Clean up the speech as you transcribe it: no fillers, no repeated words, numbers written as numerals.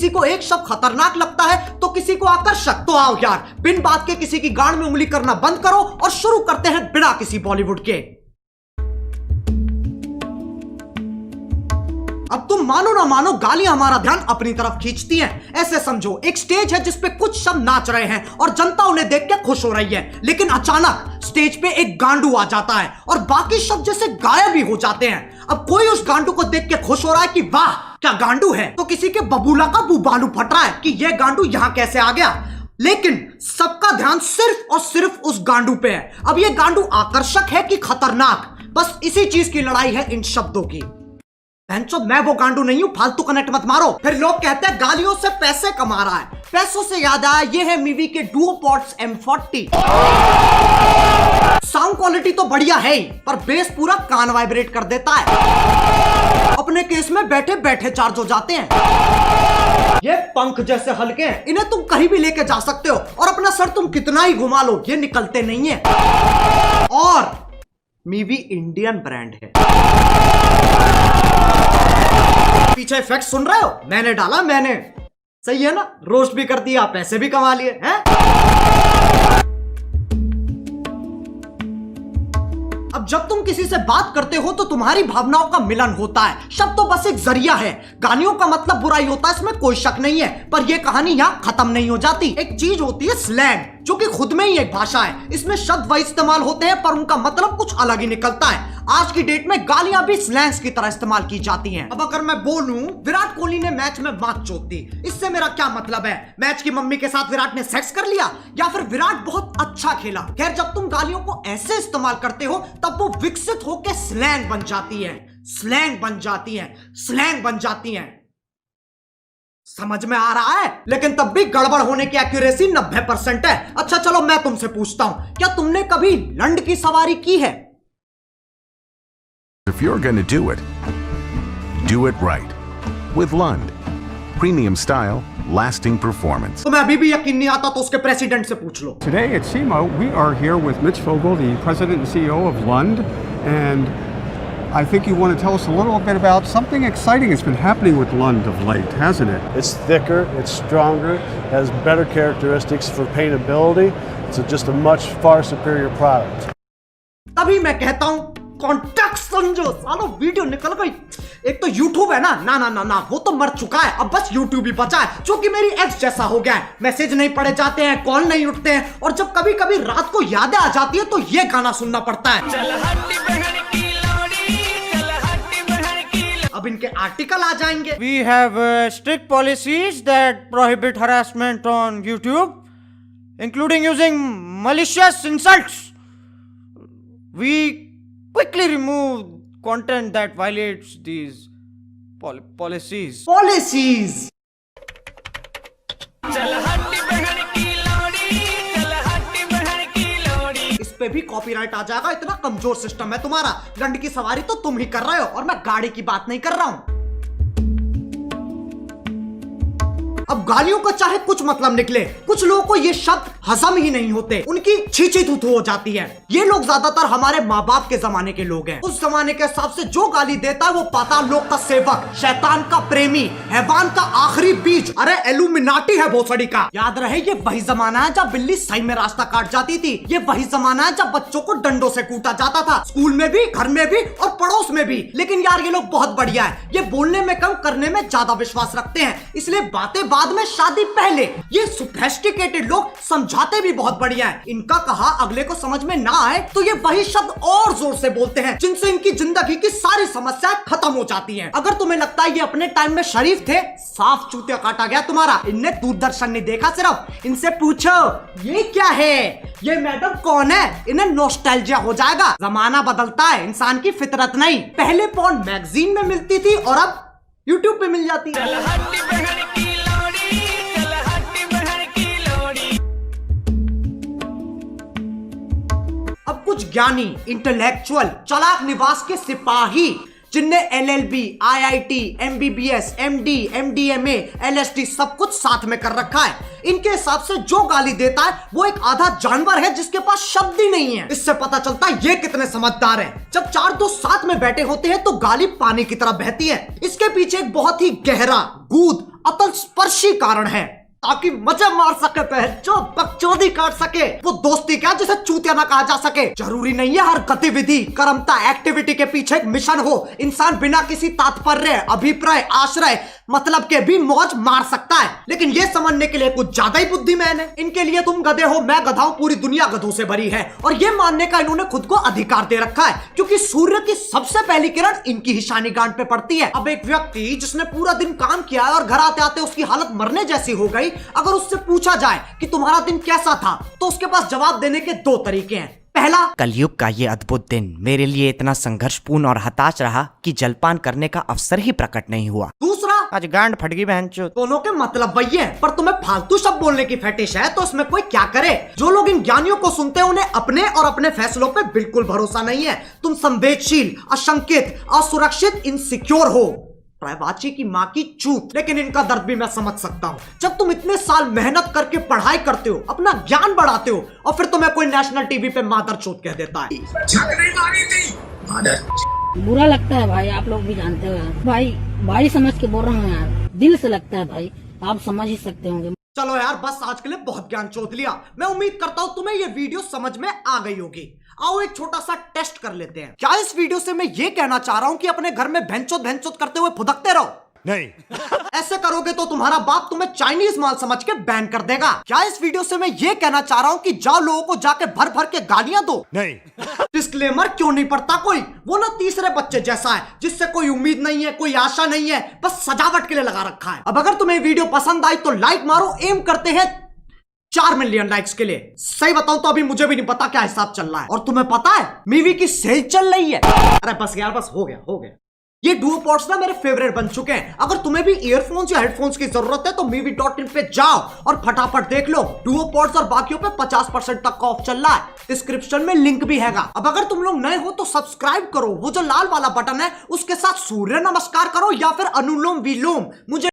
किसी को एक शब्द खतरनाक लगता है तो किसी को आकर्षक। तो आओ यार, बिन बात के किसी की गांड में उंगली करना बंद करो और शुरू करते हैं बिना किसी बॉलीवुड के। अब तुम मानो ना मानो, गालियां हमारा ध्यान अपनी तरफ खींचती हैं। ऐसे समझो एक स्टेज है जिसपे कुछ शब्द नाच रहे हैं और जनता उन्हें देख के खुश हो रही है, लेकिन अचानक स्टेज पे एक गांडू आ जाता है और बाकी शब्द जैसे गायब ही हो जाते हैं। अब कोई उस गांडू को देख के खुश हो रहा है कि वाह क्या गांडू है, तो किसी के बबूला का बुबालू फट रहा है कि यह गांडू यहां कैसे आ गया। लेकिन सबका ध्यान सिर्फ और सिर्फ उस गांडू पे है। अब यह गांडू आकर्षक है कि खतरनाक, बस इसी चीज की लड़ाई है इन शब्दों की। मैं वो गांडू नहीं हूं, फालतू कनेक्ट मत मारो। फिर लोग कहते हैं गालियों से पैसे कमा रहा है। पैसों से याद आया, ये है मीवी के डुओपॉड्स M40। साउंड क्वालिटी तो बढ़िया है ही, पर बेस पूरा कान वाइब्रेट कर देता है। अपने केस में बैठे बैठे चार्ज हो जाते हैं। ये पंख जैसे हल्के हैं, इन्हें तुम कहीं भी लेके जा सकते हो और अपना सर तुम कितना ही घुमा लो ये निकलते नहीं है। और मीवी इंडियन ब्रांड है। पीछे इफेक्ट सुन रहे हो, मैंने डाला, मैंने। सही है ना, रोस्ट भी कर दिया, पैसे भी कमा लिए हैं। अब जब तुम किसी से बात करते हो तो तुम्हारी भावनाओं का मिलन होता है। शब्द तो बस एक जरिया है। गालियों का मतलब बुराई होता है, इसमें कोई शक नहीं है, पर यह कहानी यहां खत्म नहीं हो जाती। एक चीज होती है स्लैंग, जो कि खुद में ही एक भाषा है। इसमें शब्द वही इस्तेमाल होते हैं पर उनका मतलब कुछ अलग ही निकलता है। आज की डेट में गालियां भी स्लैंग्स की तरह इस्तेमाल की जाती हैं। अब अगर मैं बोलूं विराट कोहली ने मैच में मात चोद दी, इससे मेरा क्या मतलब है? मैच की मम्मी के साथ विराट ने सेक्स कर लिया या फिर विराट बहुत अच्छा खेला? खैर, जब तुम गालियों को ऐसे इस्तेमाल करते हो तब वो विकसित होकर स्लैंग बन जाती है, स्लैंग बन जाती है, स्लैंग बन जाती है। समझ में आ रहा है? लेकिन तब भी गड़बड़ होने की एक्यूरेसी 90% है। अच्छा चलो मैं तुमसे पूछता हूं, क्या तुमने कभी लंड की सवारी की है? If you're going to do it right. With Lund. Premium style, lasting performance. तुम्हें अभी भी यकीन नहीं आता तो उसके प्रेसिडेंट से पूछ लो। Today at SEMA, we are here with Mitch Vogel, the president and CEO of Lund, and I think you want to tell us a little bit about something exciting that's been happening with Lund of late, hasn't it? It's thicker, it's stronger, has better characteristics for paintability. It's just a much far superior product. तभी मैं कहता हूं context समझो। सालो video निकल गई। एक तो YouTube है ना, ना ना ना ना, वो तो मर चुका है। अब बस YouTube ही बचा है, जो कि मेरी एक्स जैसा हो गया है। मैसेज नहीं पढ़े जाते हैं, कॉल नहीं उठते हैं, और जब कभी कभी रात को यादें आ जाती है तो ये गाना सुनना पड़ता है। अब इनके आर्टिकल आ जाएंगे। We have strict policies that prohibit harassment on YouTube, including using malicious insults. We quickly remove content that violates these policies. Policies. इस पे भी कॉपीराइट आ जाएगा, इतना कमजोर सिस्टम है तुम्हारा। लंड की सवारी तो तुम ही कर रहे हो और मैं गाड़ी की बात नहीं कर रहा हूं। अब गालियों का चाहे कुछ मतलब निकले, कुछ लोगों को ये शब्द हजम ही नहीं होते, उनकी छींची थू हो जाती है। ये लोग ज्यादातर हमारे माँ बाप के जमाने के लोग हैं। उस जमाने के हिसाब से जो गाली देता है वो पाताल लोक का सेवक, शैतान का प्रेमी, हैवान का आखिरी बीज, अरे एलुमिनाटी है भोसड़ी का। याद रहे ये वही जमाना है जब बिल्ली सही में रास्ता काट जाती थी। ये वही जमाना है जब बच्चों को डंडों से कूटा जाता था, स्कूल में भी, घर में भी और पड़ोस में भी। लेकिन यार ये लोग बहुत बढ़िया है, ये बोलने में कम करने में ज्यादा विश्वास रखते हैं, इसलिए बातें बाद में शादी पहले। ये सोफिस्टिकेटेड लोग समझाते भी बहुत बढ़िया है। इनका कहा अगले को समझ में ना आए तो ये वही शब्द और जोर से बोलते हैं जिनसे इनकी जिंदगी की सारी समस्याएं खत्म हो जाती हैं। अगर तुम्हें लगता है ये अपने टाइम में शरीफ थे, साफ चूतिया काटा गया तुम्हारा। इनने दूरदर्शन नहीं देखा सिर्फ। इनसे पूछो ये क्या है, ये मैडम कौन है, इन्हें नॉस्टैल्जिया हो जाएगा। जमाना बदलता है, इंसान की फितरत नहीं। पहले पॉर्न मैगजीन में मिलती थी और अब यूट्यूब पे मिल जाती है। अब कुछ ज्ञानी, इंटेलेक्चुअल, चालाक निवास के सिपाही जिनने LLB, IIT, MBBS, MD, MDMA, LSD सब कुछ साथ में कर रखा है, इनके हिसाब से जो गाली देता है वो एक आधा जानवर है जिसके पास शब्द ही नहीं है। इससे पता चलता है ये कितने समझदार हैं। जब चार दोस्त साथ में बैठे होते हैं तो गाली पानी की तरह बहती है। इसके पीछे एक बहुत ही गहरा, गूढ़, अतल स्पर्शी कारण है, ताकि मजे मार सके, जो बकचोदी काट सके। वो दोस्ती क्या जिसे चूतिया ना कहा जा सके। जरूरी नहीं है हर गतिविधि, कर्मता, एक्टिविटी के पीछे एक मिशन हो। इंसान बिना किसी तात्पर्य, अभिप्राय, आश्रय, मतलब के भी मौज मार सकता है, लेकिन ये समझने के लिए कुछ ज्यादा ही बुद्धिमान है। इनके लिए तुम गधे हो, मैं गधा हूं, पूरी दुनिया गधों से भरी है। और ये मानने का इन्होंने खुद को अधिकार दे रखा है, क्योंकि सूर्य की सबसे पहली किरण इनकी ही शानी गांठ पे पड़ती है। अब एक व्यक्ति जिसने पूरा दिन काम किया है और घर आते आते उसकी हालत मरने जैसी हो गई, अगर उससे पूछा जाए कि तुम्हारा दिन कैसा था, तो उसके पास जवाब देने के दो तरीके हैं। पहला, कलयुग का ये अद्भुत दिन मेरे लिए इतना संघर्षपूर्ण और हताश रहा कि जलपान करने का अवसर ही प्रकट नहीं हुआ। दूसरा, आज गांड फट गई बहनचोद। दोनों के मतलब वही है, पर तुम्हें फालतू शब्द बोलने की फेटिश है, तो इसमें कोई क्या करे। जो लोग इन ज्ञानियों को सुनते हैं उन्हें अपने और अपने फैसलों पे बिल्कुल भरोसा नहीं है। तुम संवेदनशील, अशंकित, असुरक्षित, इनसिक्योर हो। प्रवाची की माँ की चूत। लेकिन इनका दर्द भी मैं समझ सकता हूँ। जब तुम इतने साल मेहनत करके पढ़ाई करते हो, अपना ज्ञान बढ़ाते हो, और फिर तुम्हें कोई नेशनल टीवी पे मादर चूत कह देता है। बुरा लगता है भाई, आप लोग भी जानते हो यार। भाई समझ के बोल रहा हूँ यार, दिल से लगता है भाई, आप समझ ही सकते होंगे। चलो यार, बस आज के लिए बहुत ज्ञान चोद लिया। मैं उम्मीद करता हूँ तुम्हें ये वीडियो समझ में आ गई होगी। आओ एक छोटा सा टेस्ट कर लेते हैं। क्या इस वीडियो से मैं ये कहना चाह रहा हूँ कि अपने घर में भैंचोद करते हुए फुदकते रहो? नहीं। ऐसे करोगे तो तुम्हारा बाप तुम्हें चाइनीज माल समझ के बैन कर देगा। क्या इस वीडियो से मैं ये कहना चाह रहा हूँ कि जाओ लोगों को जाके भर भर के गालियां दो? नहीं। डिस्क्लेमर क्यों नहीं पढ़ता कोई? वो ना तीसरे बच्चे जैसा है, जिससे कोई उम्मीद नहीं है, कोई आशा नहीं है, बस सजावट के लिए लगा रखा है। अब अगर तुम्हें वीडियो पसंद आई तो लाइक मारो। एम करते हैं 4 मिलियन लाइक्स के लिए। सही बताऊं तो अभी मुझे भी नहीं पता क्या हिसाब चल रहा है। और तुम्हें पता है मीवी की सेल चल रही है। अरे बस यार, बस हो गया। ये डुओ पॉड्स ना मेरे फेवरेट बन चुके हैं। अगर तुम्हें भी ईयरफोन्स या हेडफोन्स की जरूरत है तो मीवी.in पे जाओ और फटाफट देख लो। डुओ पॉड्स और बाकियों पे 50% तक का ऑफ चल रहा है। डिस्क्रिप्शन में लिंक भी हैगा। अब अगर तुम लोग नए हो तो सब्सक्राइब करो, वो जो लाल वाला बटन है उसके साथ सूर्य नमस्कार करो या फिर अनुलोम विलोम। मुझे